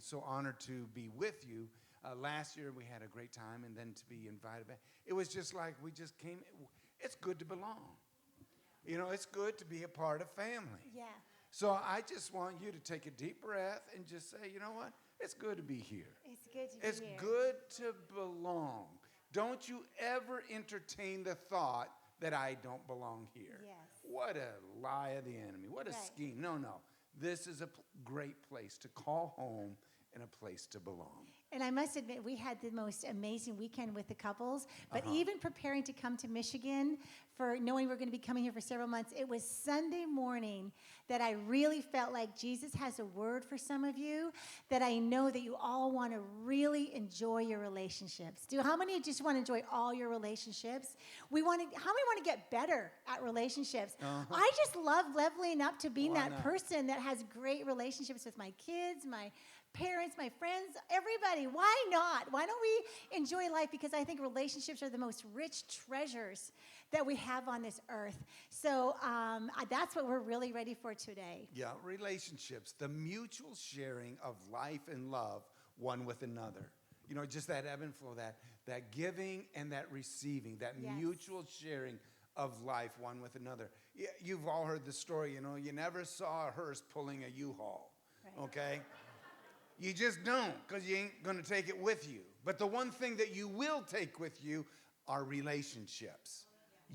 so honored to be with you. Last year we had a great time, and then to be invited back. It was just like we just came. It's good to belong. You know, it's good to be a part of family. Yeah. So I just want you to take a deep breath and just say, you know what? It's good to be here. It's good to be It's here. good to belong. Don't you ever entertain the thought that I don't belong here. Yes. What a lie of the enemy. What a scheme. No. This is a great place to call home and a place to belong. And I must admit, we had the most amazing weekend with the couples. But even preparing to come to Michigan, for knowing we're going to be coming here for several months, it was Sunday morning that I really felt like Jesus has a word for some of you, that I know that you all want to really enjoy your relationships. How many just want to enjoy all your relationships? How many want to get better at relationships? I just love leveling up to being that person that has great relationships with my kids, my parents, my friends, everybody. Why not? Why don't we enjoy life? Because I think relationships are the most rich treasures that we have on this earth. So that's what we're really ready for today. Yeah, relationships, the mutual sharing of life and love one with another. You know, just that ebb and flow, that giving and that receiving, that mutual sharing of life one with another. You've all heard the story, you know, you never saw a hearse pulling a U-Haul, okay? You just don't, because you ain't going to take it with you. But the one thing that you will take with you are relationships.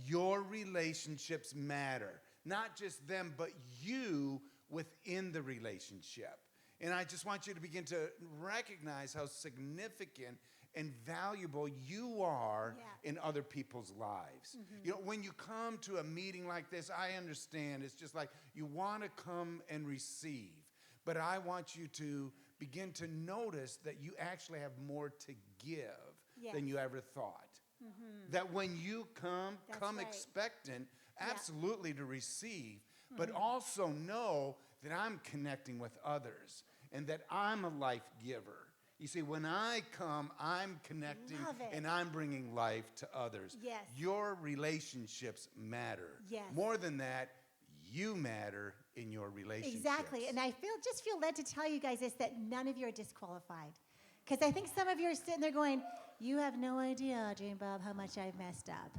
Your relationships matter. Not just them, but you within the relationship. And I just want you to begin to recognize how significant and valuable you are in other people's lives. You know, when you come to a meeting like this, I understand it's just like you want to come and receive. But I want you to begin to notice that you actually have more to give than you ever thought. That when you come expectant, absolutely to receive, but also know that I'm connecting with others and that I'm a life giver. You see, when I come, I'm connecting and I'm bringing life to others. Yes. Your relationships matter. Yes. More than that, you matter in your relationships. Exactly. And I just feel led to tell you guys this, that none of you are disqualified. Because I think some of you are sitting there going, you have no idea, Audrey and Bob, how much I've messed up.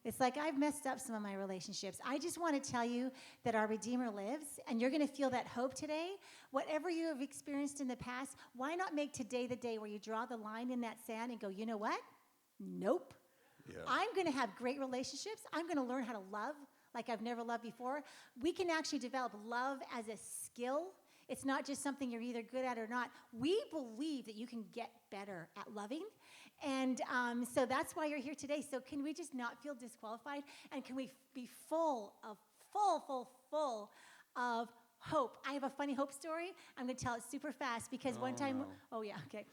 It's like I've messed up some of my relationships. I just want to tell you that our Redeemer lives, and you're going to feel that hope today. Whatever you have experienced in the past, why not make today the day where you draw the line in that sand and go, you know what? Nope. Yeah. I'm going to have great relationships. I'm going to learn how to love like I've never loved before. We can actually develop love as a skill. It's not just something you're either good at or not. We believe that you can get better at loving. And so that's why you're here today. So can we just not feel disqualified? And can we be full of hope? I have a funny hope story. I'm going to tell it super fast because one time, okay.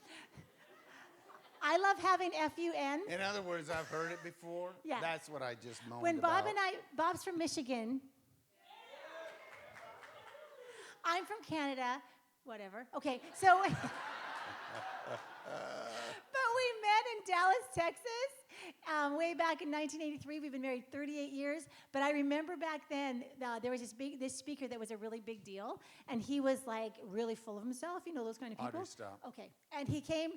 I love having FUN. In other words, I've heard it before. Yeah. That's what I just moaned when about. Bob's from Michigan. I'm from Canada. Whatever. Okay, so. But we met in Dallas, Texas, way back in 1983. We've been married 38 years. But I remember back then, there was this speaker that was a really big deal. And he was like really full of himself. You know those kind of people? Audrey, stop. Okay. And he came.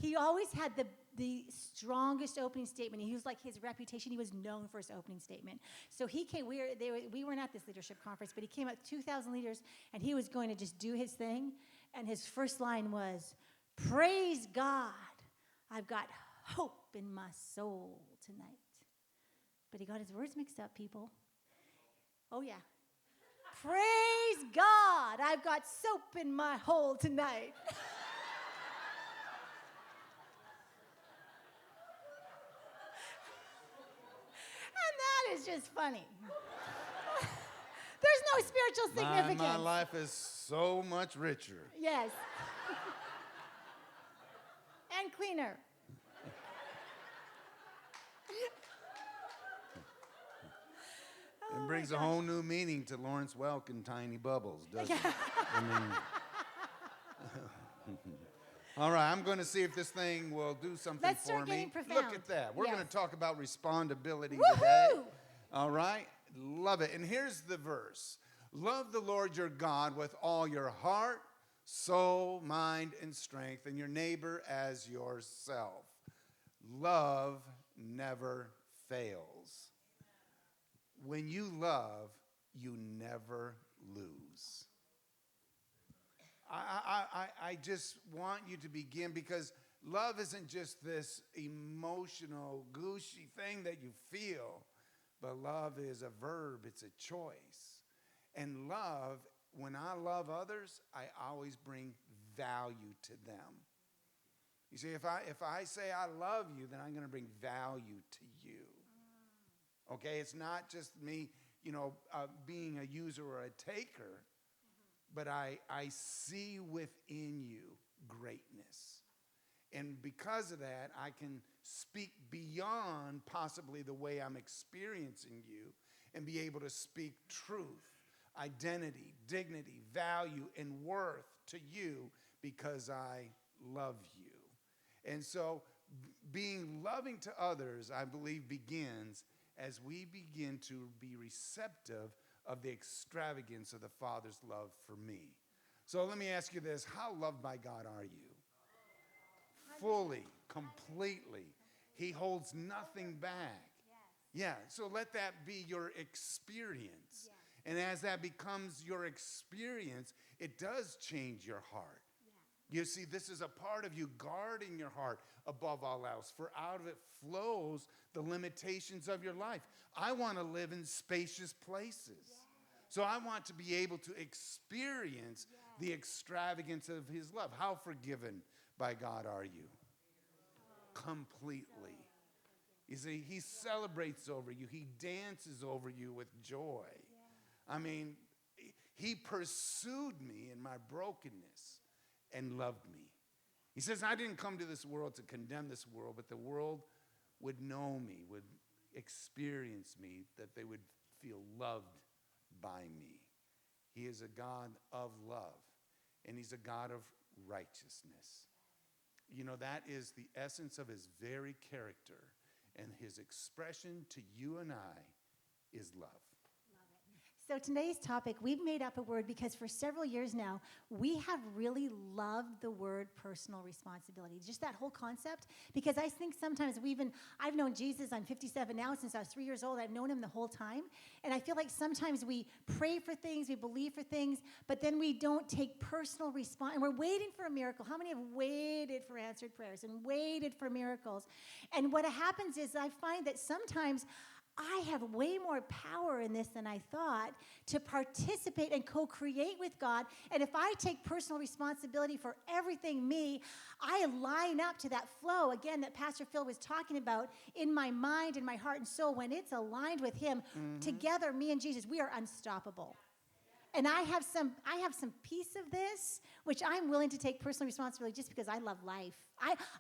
He always had the strongest opening statement. He was like his reputation. He was known for his opening statement. So he came. We weren't at this leadership conference, but he came up 2,000 leaders, and he was going to just do his thing. And his first line was, "Praise God, I've got hope in my soul tonight." But he got his words mixed up, people. Oh yeah. Praise God, I've got soap in my hole tonight. Is just funny. There's no spiritual significance. My life is so much richer. Yes. And cleaner. It brings a whole new meaning to Lawrence Welk and Tiny Bubbles, doesn't it? I mean, all right, I'm going to see if this thing will do something Let's for start me. getting profound. Look at that. We're going to talk about respondability Woo-hoo! today. All right? Love it. And here's the verse. Love the Lord your God with all your heart, soul, mind, and strength, and your neighbor as yourself. Love never fails. When you love, you never lose. I just want you to begin, because love isn't just this emotional, gushy thing that you feel, but love is a verb, it's a choice. And love, when I love others, I always bring value to them. You see, if I say I love you, then I'm going to bring value to you. Okay, it's not just me, being a user or a taker, but I see within you greatness. And because of that, I can speak beyond possibly the way I'm experiencing you and be able to speak truth, identity, dignity, value, and worth to you because I love you. And so being loving to others, I believe, begins as we begin to be receptive of the extravagance of the Father's love for me. So let me ask you this. How loved by God are you? Fully, completely. He holds nothing back. Yeah, so let that be your experience. And as that becomes your experience, it does change your heart. You see, this is a part of you guarding your heart above all else, for out of it flows the limitations of your life. I want to live in spacious places. So I want to be able to experience the extravagance of his love. How forgiven by God are you? Completely. You see, he celebrates over you. He dances over you with joy. I mean, he pursued me in my brokenness and loved me. He says, I didn't come to this world to condemn this world, but the world would know me, would experience me, that they would feel loved by me. He is a God of love, and he's a God of righteousness. That is the essence of his very character, and his expression to you and I is love. So today's topic, we've made up a word because for several years now, we have really loved the word personal responsibility, just that whole concept, because I think sometimes I've known Jesus, I'm 57 now, since I was 3 years old. I've known him the whole time, and I feel like sometimes we pray for things, we believe for things, but then we don't take personal response, and we're waiting for a miracle. How many have waited for answered prayers and waited for miracles? And what happens is I find that sometimes I have way more power in this than I thought to participate and co-create with God. And if I take personal responsibility for everything me, I line up to that flow, again, that Pastor Phil was talking about in my mind and my heart and soul. When it's aligned with him, together, me and Jesus, we are unstoppable. And I have some piece of this, which I'm willing to take personal responsibility just because I love life.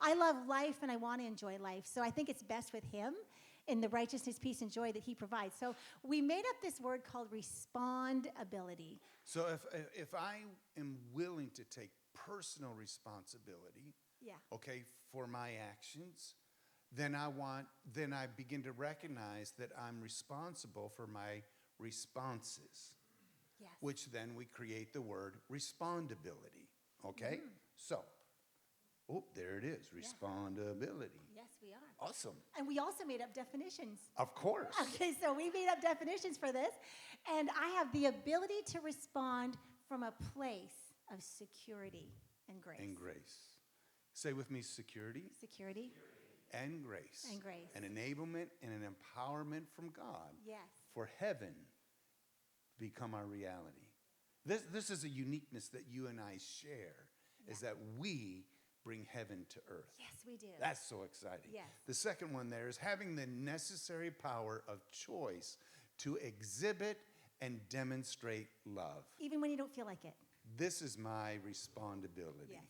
I love life, and I want to enjoy life. So I think it's best with him in the righteousness, peace, and joy that he provides. So we made up this word called respondability. So if I am willing to take personal responsibility, okay, for my actions, then I begin to recognize that I'm responsible for my responses. Yes. Which then we create the word respondability. Okay? So, there it is, respondability. Yes, we are. Awesome. And we also made up definitions. Of course. Okay, so we made up definitions for this. And I have the ability to respond from a place of security and grace. And grace. Say with me, security. Security. And grace. And grace. An enablement and an empowerment from God. Yes. For heaven become our reality. This is a uniqueness that you and I share, is that we bring heaven to earth. Yes, we do. That's so exciting. Yes. The second one there is having the necessary power of choice to exhibit and demonstrate love. Even when you don't feel like it. This is my respondability. Yes.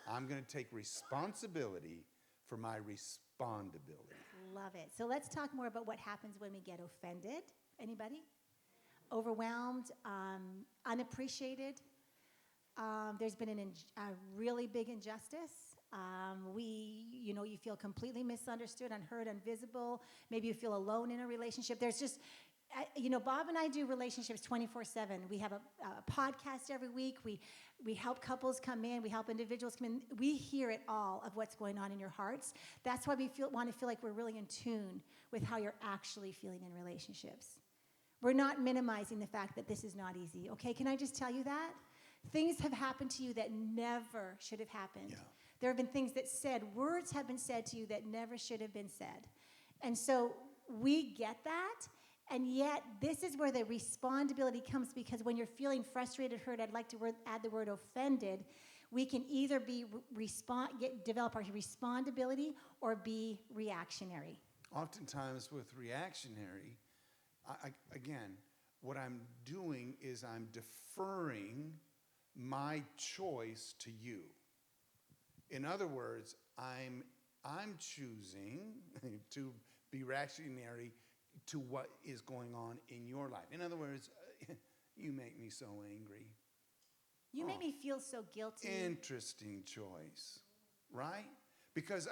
I'm going to take responsibility for my respondability. Love it. So let's talk more about what happens when we get offended. Anybody? Overwhelmed, unappreciated. There's been a really big injustice. You feel completely misunderstood, unheard, invisible. Maybe you feel alone in a relationship. There's just Bob and I do relationships 24/7. We have a podcast every week. We help couples come in. We help individuals come in. We hear it all of what's going on in your hearts. That's why we want to feel like we're really in tune with how you're actually feeling in relationships. We're not minimizing the fact that this is not easy, okay? Can I just tell you that? Things have happened to you that never should have happened. Yeah. There have been things words have been said to you that never should have been said. And so we get that, and yet this is where the respondability comes, because when you're feeling frustrated, hurt, I'd like to add the word offended, we can either develop our respondability or be reactionary. Oftentimes with reactionary, again, what I'm doing is I'm deferring my choice to you. In other words, I'm choosing to be reactionary to what is going on in your life. In other words, you make me so angry. You make me feel so guilty. Interesting choice, right? Because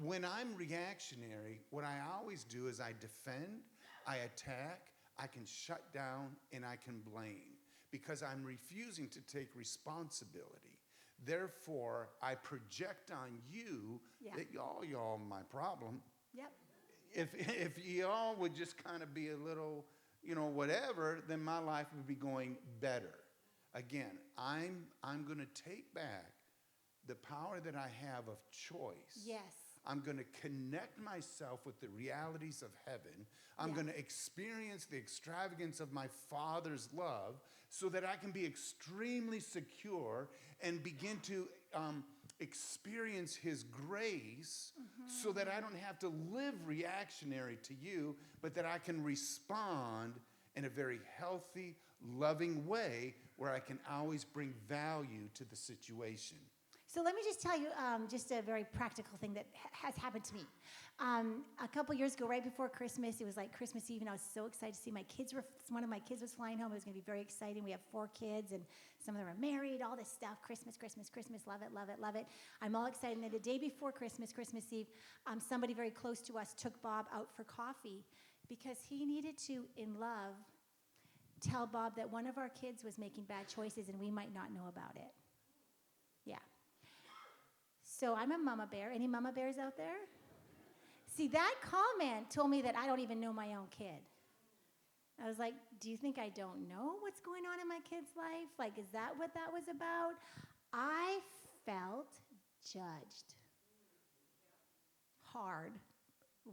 when I'm reactionary, what I always do is I defend, I attack, I can shut down, and I can blame, because I'm refusing to take responsibility. Therefore, I project on you that y'all my problem. Yep. If y'all would just kind of be a little, whatever, then my life would be going better. Again, I'm going to take back the power that I have of choice. Yes. I'm going to connect myself with the realities of heaven. I'm going to experience the extravagance of my Father's love so that I can be extremely secure and begin to experience His grace, so that I don't have to live reactionary to you, but that I can respond in a very healthy, loving way where I can always bring value to the situation. So let me just tell you just a very practical thing that has happened to me. A couple years ago, right before Christmas, it was like Christmas Eve, and I was so excited to see one of my kids was flying home. It was going to be very exciting. We have 4 kids, and some of them are married, all this stuff. Christmas, Christmas, Christmas, love it, love it, love it. I'm all excited. And then the day before Christmas Eve, somebody very close to us took Bob out for coffee because he needed to, in love, tell Bob that one of our kids was making bad choices and we might not know about it. Yeah. So I'm a mama bear. Any mama bears out there? See, that comment told me that I don't even know my own kid. I was like, do you think I don't know what's going on in my kid's life? Like, is that what that was about? I felt judged hard,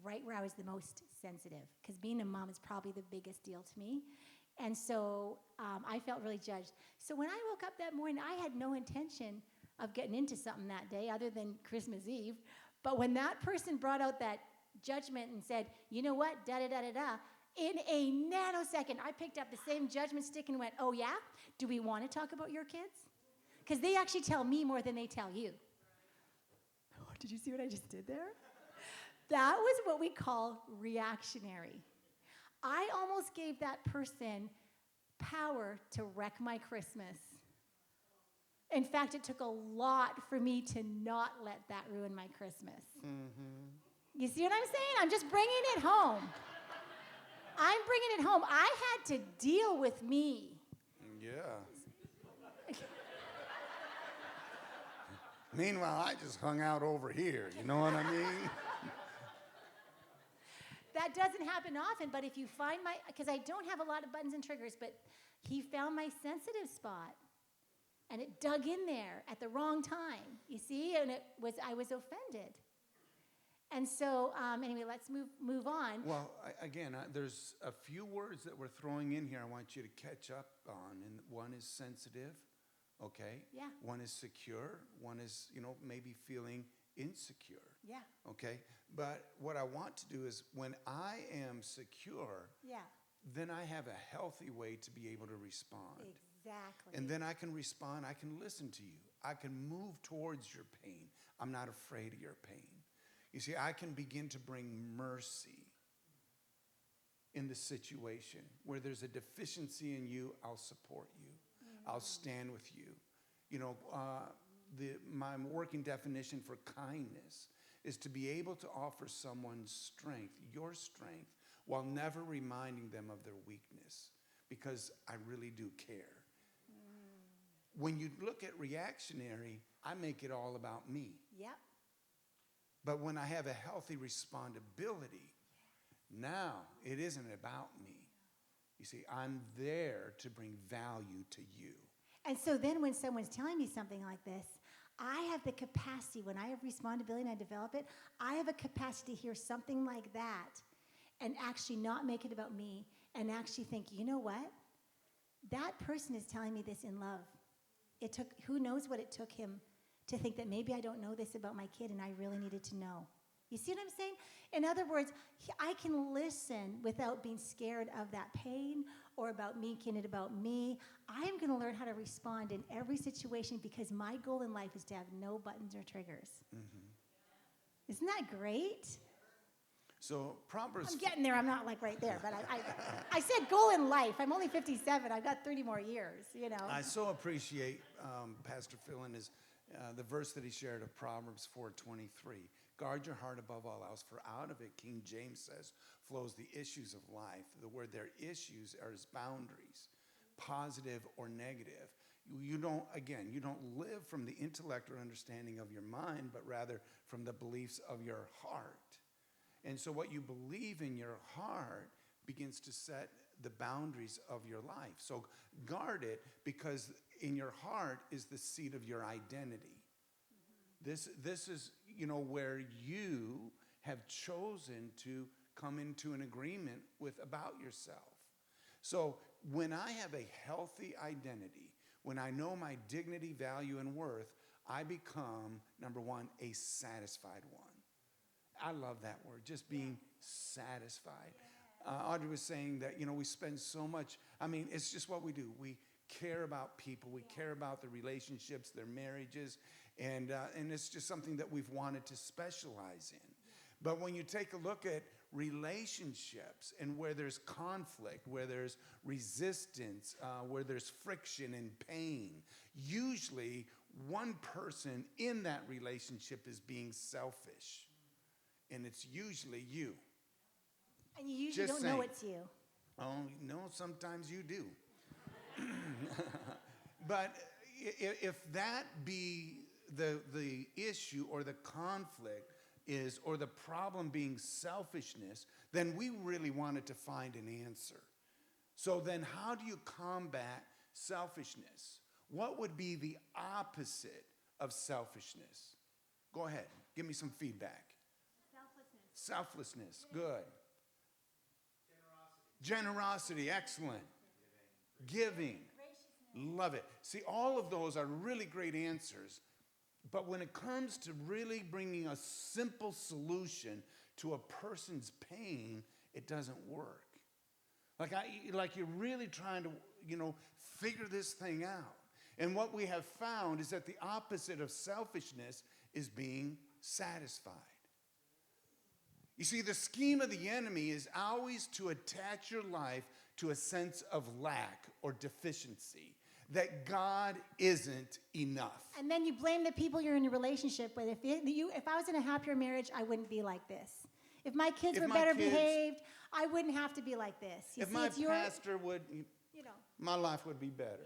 right where I was the most sensitive, because being a mom is probably the biggest deal to me. And so I felt really judged. So when I woke up that morning, I had no intention of getting into something that day other than Christmas Eve. But when that person brought out that judgment and said, you know what, da-da-da-da-da, in a nanosecond, I picked up the same judgment stick and went, oh yeah? Do we want to talk about your kids? Because they actually tell me more than they tell you. Oh, did you see what I just did there? That was what we call reactionary. I almost gave that person power to wreck my Christmas. In fact, it took a lot for me to not let that ruin my Christmas. Mm-hmm. You see what I'm saying? I'm just bringing it home. I'm bringing it home. I had to deal with me. Yeah. Meanwhile, I just hung out over here. You know what I mean? That doesn't happen often, but if you find because I don't have a lot of buttons and triggers, but he found my sensitive spot. And it dug in there at the wrong time, you see? And I was offended. And so, anyway, let's move on. Well, again, there's a few words that we're throwing in here I want you to catch up on. And one is sensitive, okay? Yeah. One is secure. One is, maybe feeling insecure. Yeah. Okay? But what I want to do is when I am secure, then I have a healthy way to be able to respond. Exactly. And then I can respond. I can listen to you. I can move towards your pain. I'm not afraid of your pain. You see, I can begin to bring mercy in the situation. Where there's a deficiency in you, I'll support you. Mm-hmm. I'll stand with you. My working definition for kindness is to be able to offer someone strength, your strength, while never reminding them of their weakness, because I really do care. When you look at reactionary, I make it all about me. Yep. But when I have a healthy respondability, now it isn't about me. You see, I'm there to bring value to you. And so then when someone's telling me something like this, I have the capacity, when I have respondability and I develop it, I have a capacity to hear something like that and actually not make it about me and actually think, you know what? That person is telling me this in love. It took, who knows what it took him to think that maybe I don't know this about my kid and I really needed to know. You see what I'm saying? In other words, I can listen without being scared of that pain or about making it about me. I'm going to learn how to respond in every situation because my goal in life is to have no buttons or triggers. Mm-hmm. Isn't that great? So Proverbs... I'm getting there. I'm not like right there, but I said goal in life. I'm only 57. I've got 30 more years, you know. I so appreciate Pastor Phil and the verse that he shared of Proverbs 4:23. Guard your heart above all else, for out of it, King James says, flows the issues of life. The word there, issues, are his boundaries, positive or negative. You don't live from the intellect or understanding of your mind, but rather from the beliefs of your heart. And so what you believe in your heart begins to set the boundaries of your life. So guard it, because in your heart is the seat of your identity. This is, where you have chosen to come into an agreement with about yourself. So when I have a healthy identity, when I know my dignity, value, and worth, I become, number one, a satisfied one. I love that word, just being satisfied. Audrey was saying that, we spend so much, it's just what we do. We care about people. We care about their relationships, their marriages, and it's just something that we've wanted to specialize in. But when you take a look at relationships and where there's conflict, where there's resistance, where there's friction and pain, usually one person in that relationship is being selfish, and it's usually you. And you usually don't know it's you. Oh, no, sometimes you do. But if that be the issue or the conflict is, or the problem being selfishness, then we really wanted to find an answer. So then how do you combat selfishness? What would be the opposite of selfishness? Go ahead, give me some feedback. Selflessness, good. Generosity, excellent. Giving, love it. See, all of those are really great answers. But when it comes to really bringing a simple solution to a person's pain, it doesn't work. Like you're really trying to, figure this thing out. And what we have found is that the opposite of selfishness is being satisfied. You see, the scheme of the enemy is always to attach your life to a sense of lack or deficiency, that God isn't enough. And then you blame the people you're in a relationship with. If I was in a happier marriage, I wouldn't be like this. If my kids were better behaved, I wouldn't have to be like this. If my pastor would, my life would be better.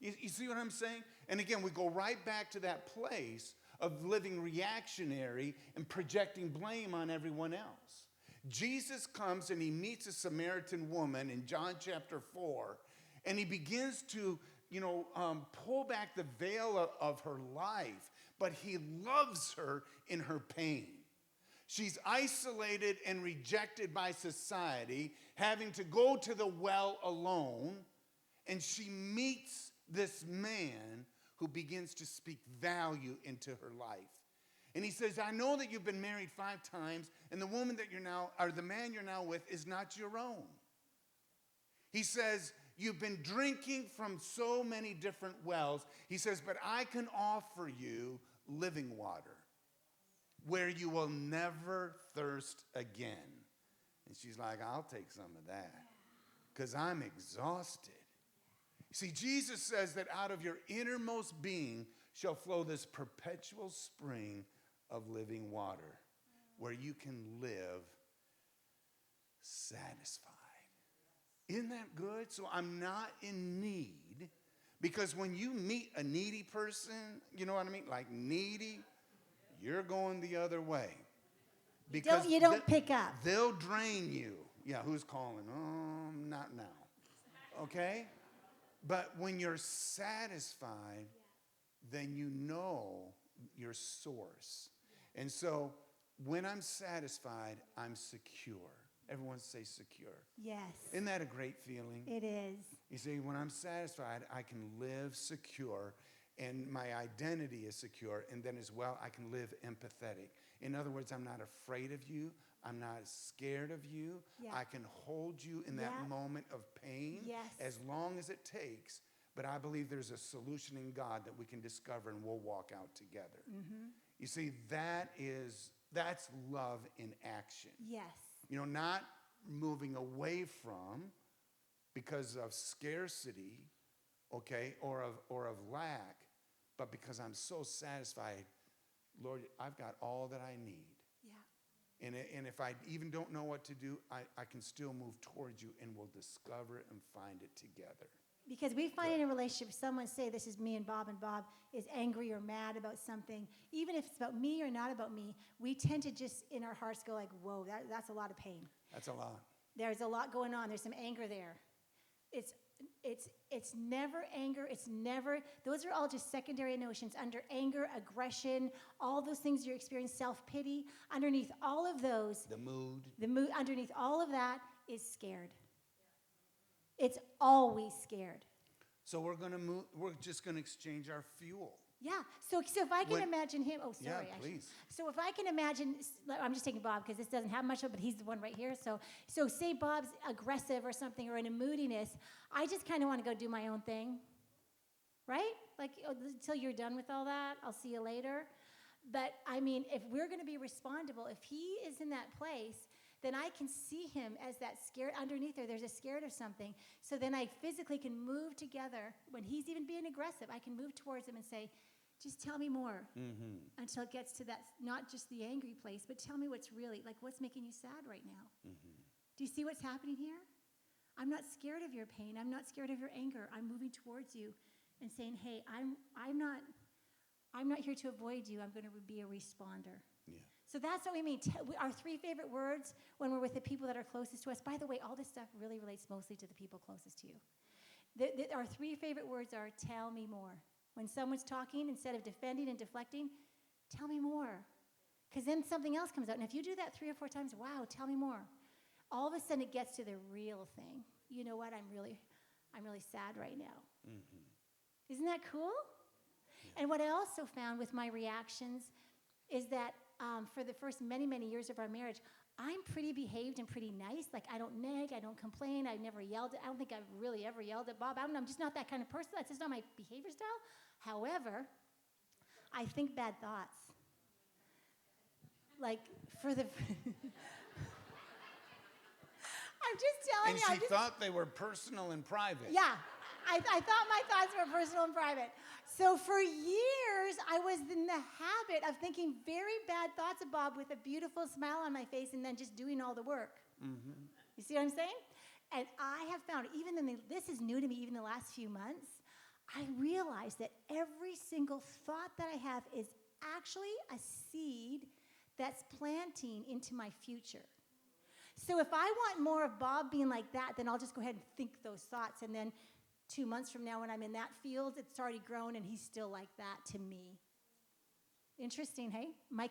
Yeah. You see what I'm saying? And again, we go right back to that place of living reactionary and projecting blame on everyone else. Jesus comes and he meets a Samaritan woman in John chapter 4, and he begins to, pull back the veil of her life, but he loves her in her pain. She's isolated and rejected by society, having to go to the well alone, and she meets this man who begins to speak value into her life. And he says, I know that you've been married 5 times, and the woman that the man you're now with is not your own. He says, you've been drinking from so many different wells. He says, but I can offer you living water where you will never thirst again. And she's like, I'll take some of that because I'm exhausted. See, Jesus says that out of your innermost being shall flow this perpetual spring of living water where you can live satisfied. Isn't that good? So I'm not in need, because when you meet a needy person, you know what I mean? Like needy, you're going the other way. Because You don't pick up. they'll drain you. Yeah, who's calling? Not now. Okay? But when you're satisfied, then you know your source. And so when I'm satisfied, I'm secure. Everyone say secure. Yes. Isn't that a great feeling? It is. You see, when I'm satisfied, I can live secure, and my identity is secure, and then as well, I can live empathetic. In other words, I'm not afraid of you. I'm not scared of you. Yeah. I can hold you in that Yeah. moment of pain Yes. as long as it takes. But I believe there's a solution in God that we can discover, and we'll walk out together. Mm-hmm. You see, that's love in action. Yes. You know, not moving away from because of scarcity, okay, or of lack, but because I'm so satisfied, Lord, I've got all that I need. Yeah. And if I even don't know what to do, I can still move towards you, and we'll discover it and find it together. Because we find in a relationship, someone say, this is me and Bob is angry or mad about something, even if it's about me or not about me, we tend to just in our hearts go like, whoa, that's a lot of pain. That's a lot. There's a lot going on. There's some anger there. It's never anger. It's never, those are all just secondary notions. Under anger, aggression, all those things you're experiencing, self-pity, underneath all of those. The mood. Underneath all of that is scared. It's always scared. So we're just going to exchange our fuel. Yeah. So if I can imagine him. Oh, sorry. Yeah, please. So if I can imagine, I'm just taking Bob because this doesn't have much of it, but he's the one right here. So say Bob's aggressive or something or in a moodiness. I just kind of want to go do my own thing. Right? Like until you're done with all that, I'll see you later. But I mean, if we're going to be respondable, if he is in that place, then I can see him as that scared underneath there. There's a scared of something. So then I physically can move together. When he's even being aggressive, I can move towards him and say, just tell me more. Mm-hmm. Until it gets to that, not just the angry place, but tell me what's really, like what's making you sad right now. Mm-hmm. Do you see what's happening here? I'm not scared of your pain. I'm not scared of your anger. I'm moving towards you and saying, hey, I'm not here to avoid you. I'm going to be a responder. Yeah. So that's what we mean. Our three favorite words when we're with the people that are closest to us. By the way, all this stuff really relates mostly to the people closest to you. Our three favorite words are tell me more. When someone's talking, instead of defending and deflecting, tell me more. Because then something else comes out. And if you do that 3 or 4 times, wow, tell me more. All of a sudden it gets to the real thing. You know what? I'm really sad right now. Mm-hmm. Isn't that cool? Yeah. And what I also found with my reactions is that for the first many, many years of our marriage, I'm pretty behaved and pretty nice. Like, I don't nag, I don't complain, I never yelled. I don't think I've really ever yelled at Bob. I'm just not that kind of person. That's just not my behavior style. However, I think bad thoughts. Like, for the... I'm just telling you. And she thought they were personal and private. Yeah. I thought my thoughts were personal and private. So for years, I was in the habit of thinking very bad thoughts of Bob with a beautiful smile on my face and then just doing all the work. Mm-hmm. You see what I'm saying? And I have found, this is new to me even the last few months, I realized that every single thought that I have is actually a seed that's planting into my future. So if I want more of Bob being like that, then I'll just go ahead and think those thoughts. And then 2 months from now when I'm in that field, it's already grown and he's still like that to me. Interesting, hey? My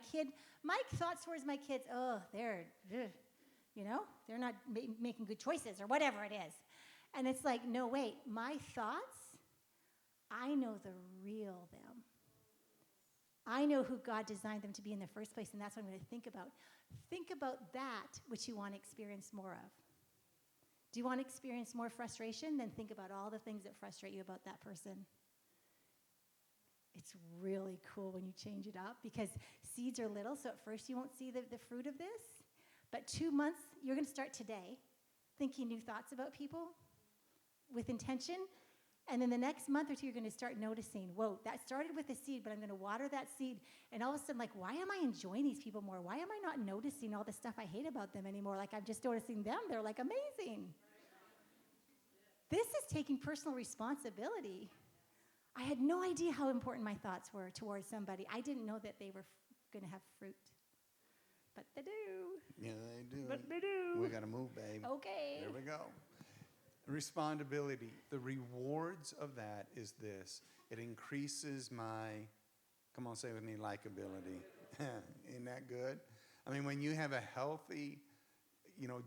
thoughts towards my kids, they're not making good choices or whatever it is. And it's like, no, wait, my thoughts, I know the real them. I know who God designed them to be in the first place, and that's what I'm going to think about. Think about that which you want to experience more of. Do you want to experience more frustration? Then think about all the things that frustrate you about that person. It's really cool when you change it up because seeds are little, so at first you won't see the fruit of this. But 2 months, you're going to start today thinking new thoughts about people with intention. And then the next month or two, you're going to start noticing, whoa, that started with a seed, but I'm going to water that seed. And all of a sudden, like, why am I enjoying these people more? Why am I not noticing all the stuff I hate about them anymore? Like, I'm just noticing them. They're, like, amazing. This is taking personal responsibility. I had no idea how important my thoughts were towards somebody. I didn't know that they were going to have fruit. But they do. Yeah, they do. But they do. We got to move, babe. Okay. There we go. Respondability. The rewards of that is this. It increases my, come on, say with me, likability. Isn't that good? I mean, when you have a healthy,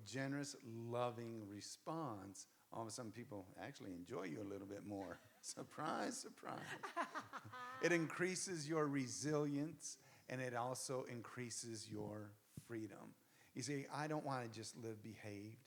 generous, loving response, all of a sudden people actually enjoy you a little bit more. Surprise, surprise. It increases your resilience, and it also increases your freedom. You see, I don't want to just live behaved.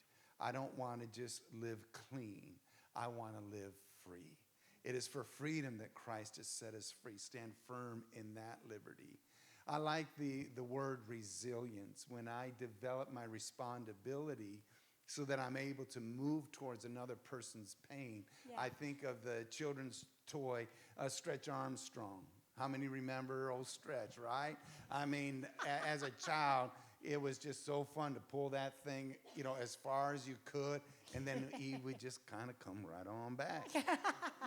I don't want to just live clean. I want to live free. It is for freedom that Christ has set us free. Stand firm in that liberty. I like the word resilience. When I develop my respondability so that I'm able to move towards another person's pain, I think of the children's toy, Stretch Armstrong. How many remember old Stretch, right? I mean, as a child, it was just so fun to pull that thing, as far as you could, and then he would just kind of come right on back,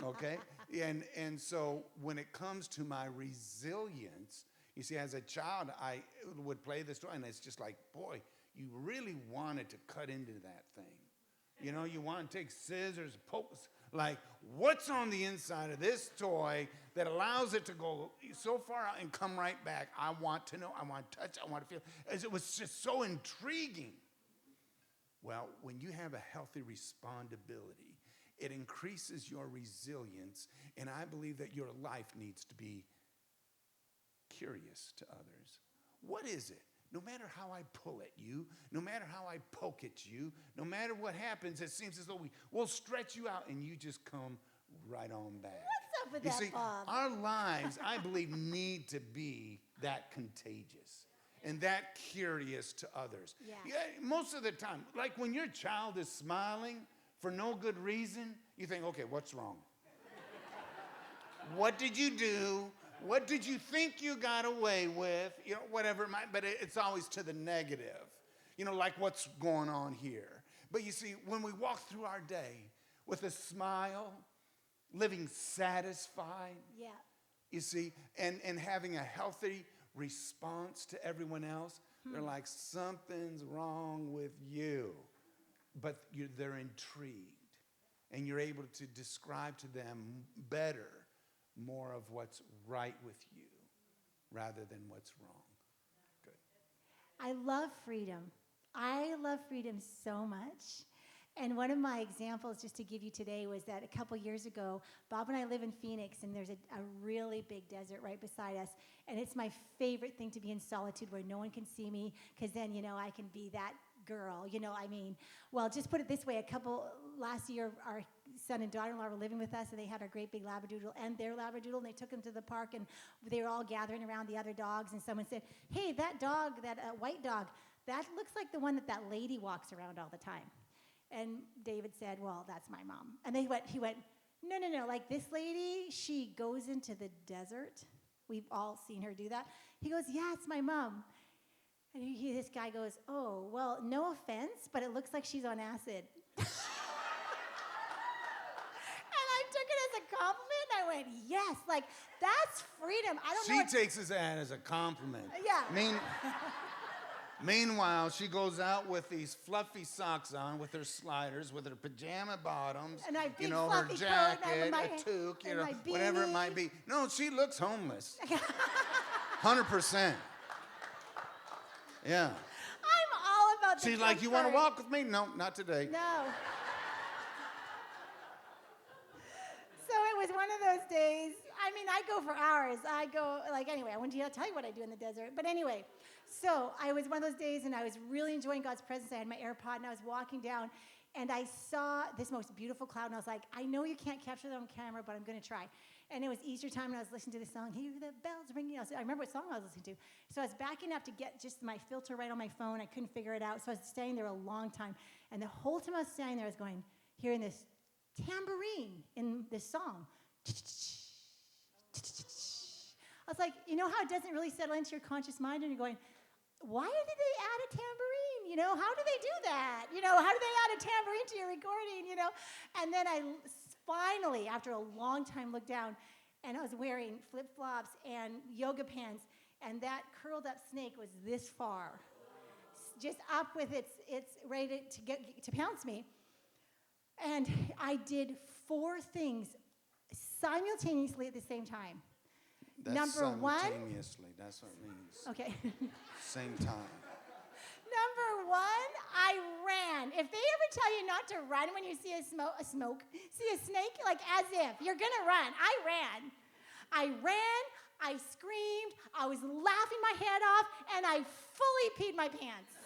okay? And so when it comes to my resilience, you see, as a child, I would play this toy, and it's just like, boy, you really wanted to cut into that thing. You want to take scissors, poke, like, what's on the inside of this toy that allows it to go so far out and come right back? I want to know. I want to touch. I want to feel. It was just so intriguing. Well, when you have a healthy respondability, it increases your resilience, and I believe that your life needs to be curious to others. What is it? No matter how I pull at you, no matter how I poke at you, no matter what happens, it seems as though we'll stretch you out and you just come right on back. What's up with you that, see, Bob? our lives, I believe, need to be that contagious and that curious to others. Yeah. Most of the time, like when your child is smiling for no good reason, you think, okay, what's wrong? What did you do? What did you think you got away with? Whatever it might, but it's always to the negative. Like what's going on here. But you see, when we walk through our day with a smile, living satisfied, you see, and having a healthy response to everyone else, they're like, something's wrong with you. But they're intrigued, and you're able to describe to them better more of what's right with you rather than what's wrong. Good. I love freedom. I love freedom so much. And one of my examples, just to give you today, was that a couple years ago, Bob and I live in Phoenix, and there's a really big desert right beside us. And it's my favorite thing to be in solitude where no one can see me, because then, I can be that girl. Well, just put it this way. Last year, our son and daughter-in-law were living with us, and they had our great big Labradoodle and their Labradoodle, and they took them to the park, and they were all gathering around the other dogs, and someone said, hey, that dog, that white dog, that looks like the one that lady walks around all the time. And David said, well, that's my mom. And he went, no, like this lady, she goes into the desert. We've all seen her do that. He goes, yeah, it's my mom. And this guy goes, oh, well, no offense, but it looks like she's on acid. Compliment? I went, yes, like that's freedom. I don't know. She takes his ad as a compliment. Yeah. Meanwhile, she goes out with these fluffy socks on, with her sliders, with her pajama bottoms, and I her jacket, a toque, whatever it might be. No, she looks homeless. 100%. Yeah. I'm all about the She's like, you want to walk with me? No, not today. No. So it was one of those days. I mean, I go for hours. Anyway, I wanted to tell you what I do in the desert. But anyway, so I was one of those days, and I was really enjoying God's presence. I had my AirPod, and I was walking down, and I saw this most beautiful cloud, and I was like, I know you can't capture that on camera, but I'm going to try. And it was Easter time, and I was listening to the song, Hear the Bells Ringing. I remember what song I was listening to. So I was backing up to get just my filter right on my phone. I couldn't figure it out, so I was standing there a long time. And the whole time I was standing there, I was going, hearing this tambourine in this song. I was like, you know how it doesn't really settle into your conscious mind, and you're going, why did they add a tambourine? You know, how do they do that? You know, how do they add a tambourine to your recording? You know, and then I finally, after a long time, looked down, and I was wearing flip-flops and yoga pants, and that curled up snake was this far, just up with its ready to pounce me. And I did 4 things simultaneously at the same time. That's Number one. simultaneously. That's what it means. Okay. Same time. Number 1, I ran. If they ever tell you not to run when you see a snake, like as if you're gonna run, I ran, I screamed, I was laughing my head off, and I fully peed my pants.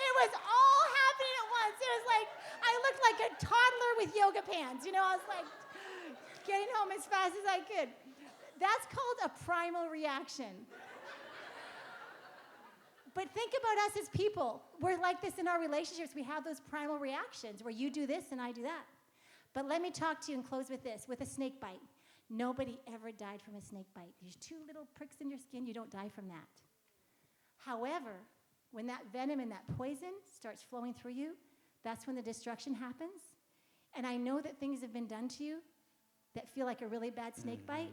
It was all happening at once. It was like, I looked like a toddler with yoga pants. You know, I was like getting home as fast as I could. That's called a primal reaction. But think about us as people. We're like this in our relationships. We have those primal reactions where you do this and I do that. But let me talk to you and close with this, with a snake bite. Nobody ever died from a snake bite. There's 2 little pricks in your skin. You don't die from that. However, when that venom and that poison starts flowing through you, that's when the destruction happens. And I know that things have been done to you that feel like a really bad snake bite.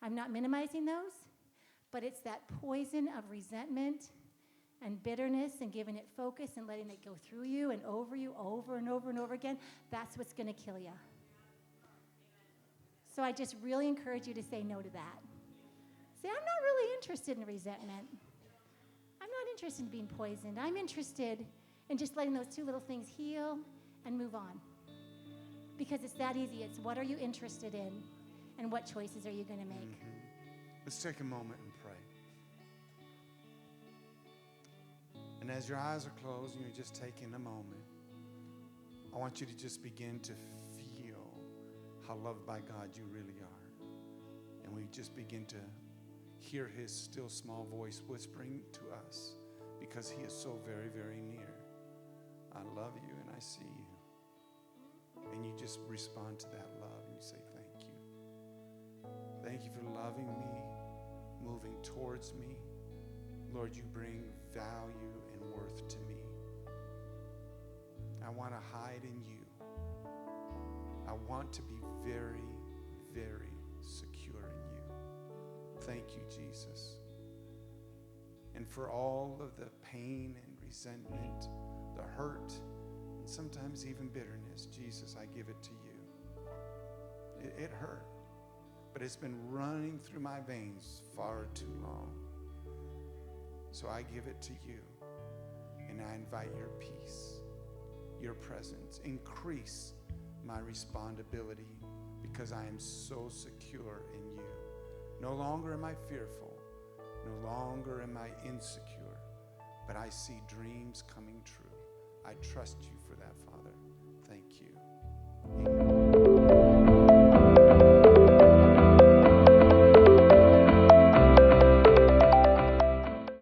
I'm not minimizing those, but it's that poison of resentment and bitterness and giving it focus and letting it go through you and over and over and over again. That's what's going to kill you. So I just really encourage you to say no to that. Say, I'm not really interested in resentment. I'm not interested in being poisoned. I'm interested in just letting those 2 little things heal and move on. Because it's that easy. It's what are you interested in and what choices are you going to make? Let's take a moment and pray. And as your eyes are closed and you're just taking a moment, I want you to just begin to feel how loved by God you really are. And we just begin to hear his still small voice whispering to us because he is so very, very near. I love you and I see you. And you just respond to that love and you say, thank you. Thank you for loving me, moving towards me. Lord, you bring value and worth to me. I want to hide in you. I want to be very, very secure in you. Thank you, Jesus. And for all of the pain and resentment, the hurt, and sometimes even bitterness, Jesus, I give it to you. It hurt, but it's been running through my veins far too long. So I give it to you, and I invite your peace, your presence. Increase my respondability because I am so secure in you. No longer am I fearful. No longer am I insecure, but I see dreams coming true. I trust you for that, Father. Thank you.